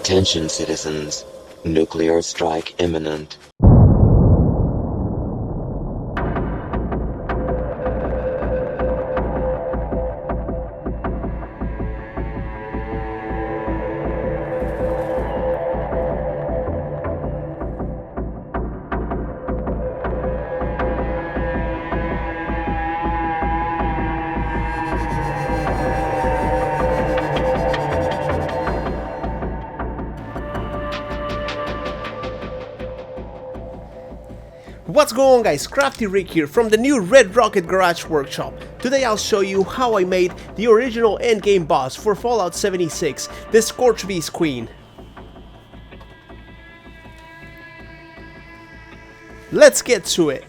Attention citizens, nuclear strike imminent. What's going on, guys? Crafty Rick here from the new Red Rocket Garage Workshop. Today I'll show you how I made the original endgame boss for Fallout 76, the Scorchbeast Queen. Let's get to it.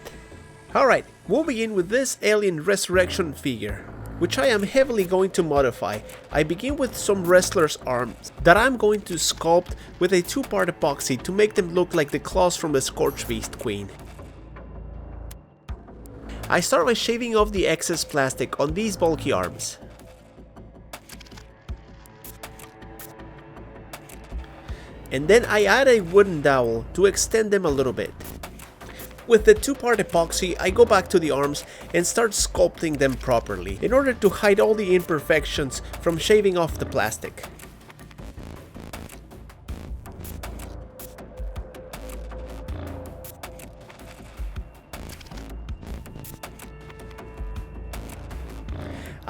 Alright, we'll begin with this alien resurrection figure, which I am heavily going to modify. I begin with some wrestler's arms that I'm going to sculpt with a two-part epoxy to make them look like the claws from the Scorchbeast Queen. I start by shaving off the excess plastic on these bulky arms. And then I add a wooden dowel to extend them a little bit. With the two-part epoxy, I go back to the arms and start sculpting them properly in order to hide all the imperfections from shaving off the plastic.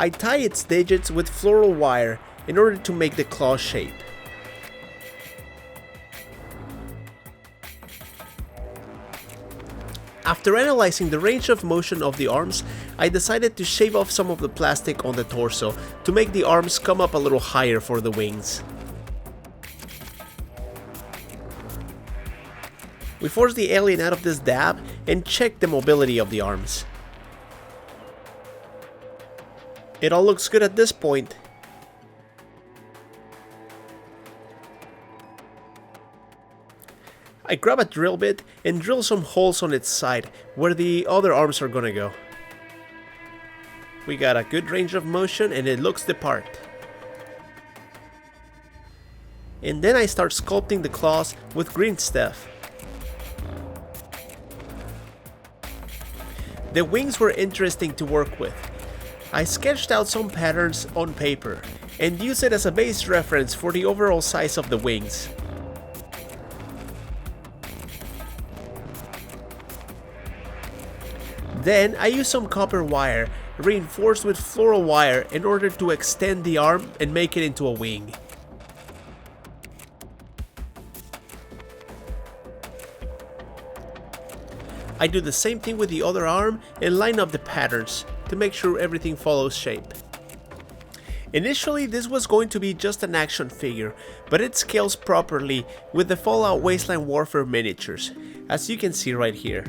I tie its digits with floral wire in order to make the claw shape. After analyzing the range of motion of the arms, I decided to shave off some of the plastic on the torso to make the arms come up a little higher for the wings. We force the alien out of this dab and check the mobility of the arms. It all looks good at this point. I grab a drill bit and drill some holes on its side where the other arms are gonna go. We got a good range of motion and it looks the part. And then I start sculpting the claws with green stuff. The wings were interesting to work with. I sketched out some patterns on paper and used it as a base reference for the overall size of the wings. Then I used some copper wire reinforced with floral wire in order to extend the arm and make it into a wing. I do the same thing with the other arm and line up the patterns to make sure everything follows shape. Initially this was going to be just an action figure, but it scales properly with the Fallout Wasteland Warfare miniatures, as you can see right here.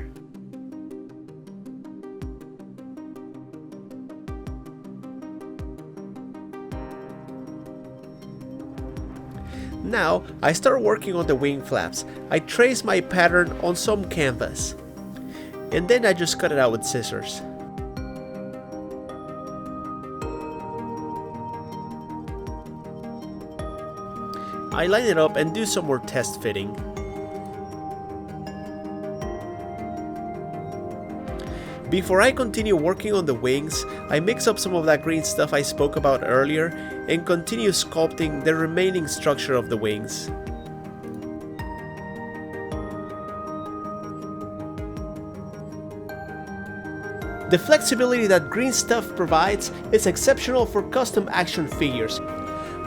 Now I start working on the wing flaps. I trace my pattern on some canvas, and then I just cut it out with scissors. I line it up and do some more test fitting. Before I continue working on the wings, I mix up some of that green stuff I spoke about earlier and continue sculpting the remaining structure of the wings. The flexibility that green stuff provides is exceptional for custom action figures.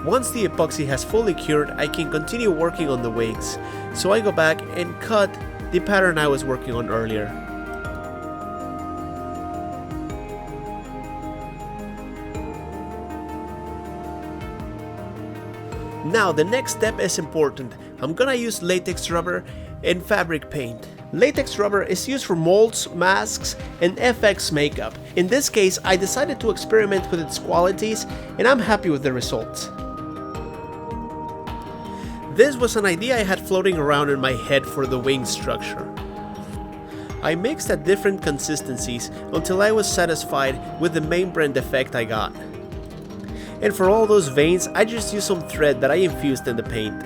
Once the epoxy has fully cured, I can continue working on the wings, so I go back and cut the pattern I was working on earlier. Now the next step is important. I'm gonna use latex rubber and fabric paint. Latex rubber is used for molds, masks, and FX makeup. In this case, I decided to experiment with its qualities, and I'm happy with the results. This was an idea I had floating around in my head for the wing structure. I mixed at different consistencies until I was satisfied with the main brand effect I got. And for all those veins, I just used some thread that I infused in the paint.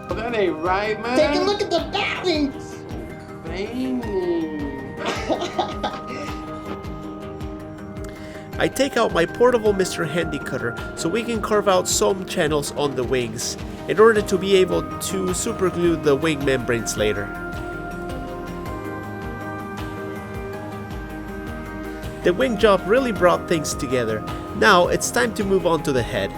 That ain't right, man. Take a look at the veinings. I take out my portable Mr. Handy Cutter so we can carve out some channels on the wings in order to be able to superglue the wing membranes later. The wing job really brought things together. Now it's time to move on to the head.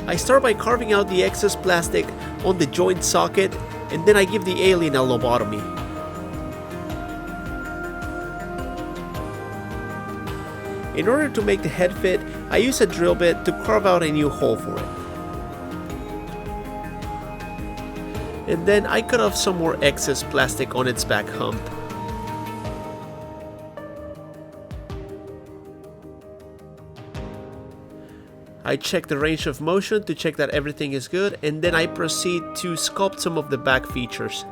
I start by carving out the excess plastic on the joint socket, and then I give the alien a lobotomy. In order to make the head fit, I use a drill bit to carve out a new hole for it. And then I cut off some more excess plastic on its back hump. I check the range of motion to check that everything is good, and then I proceed to sculpt some of the back features.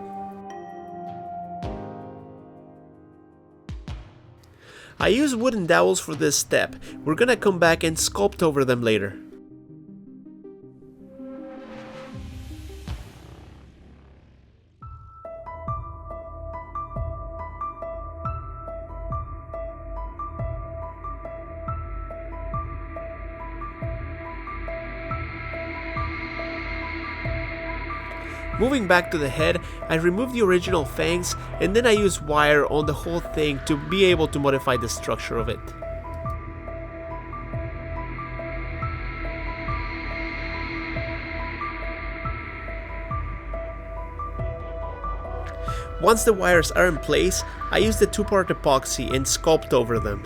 I use wooden dowels for this step. We're gonna come back and sculpt over them later. Moving back to the head, I remove the original fangs and then I use wire on the whole thing to be able to modify the structure of it. Once the wires are in place, I use the two-part epoxy and sculpt over them.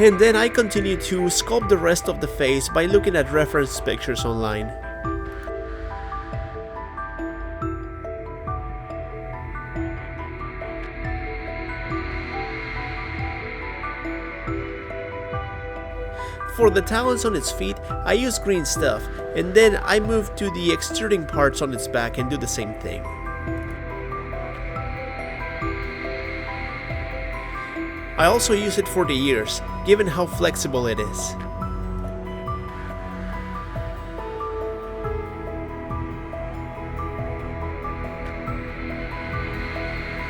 And then I continue to sculpt the rest of the face by looking at reference pictures online. For the talons on its feet, I use green stuff, and then I move to the extruding parts on its back and do the same thing. I also use it for the ears, given how flexible it is.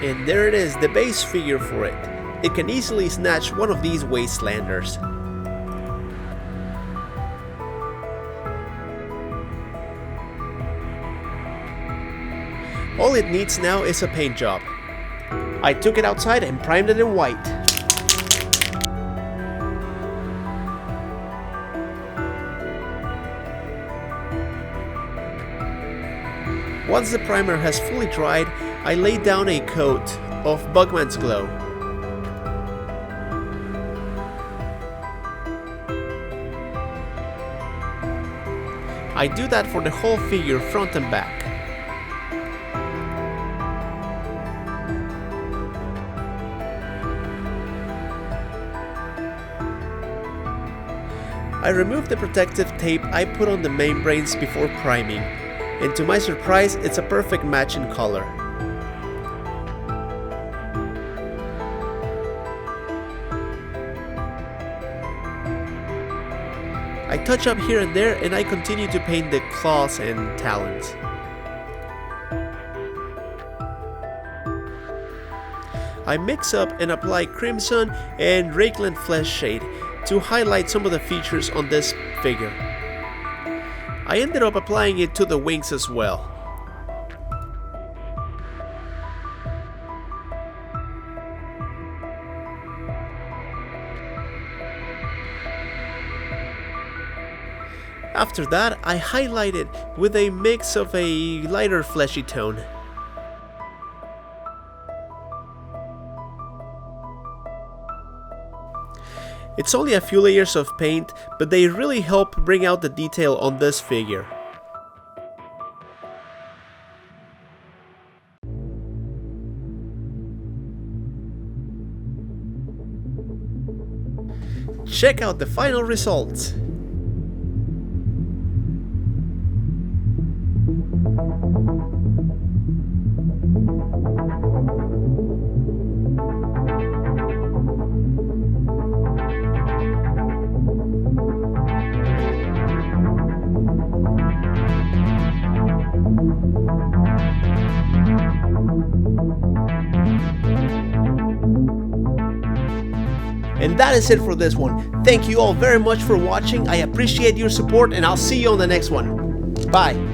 And there it is, the base figure for it. It can easily snatch one of these Wastelanders. All it needs now is a paint job. I took it outside and primed it in white. Once the primer has fully dried, I lay down a coat of Bugman's Glow. I do that for the whole figure front and back. I remove the protective tape I put on the membranes before priming, and to my surprise, it's a perfect match in color. I touch up here and there, and I continue to paint the claws and talons. I mix up and apply crimson and Rakeland flesh shade to highlight some of the features on this figure. I ended up applying it to the wings as well. After that, I highlight it with a mix of a lighter fleshy tone. It's only a few layers of paint, but they really help bring out the detail on this figure. Check out the final results! And that is it for this one. Thank you all very much for watching. I appreciate your support, and I'll see you on the next one. Bye.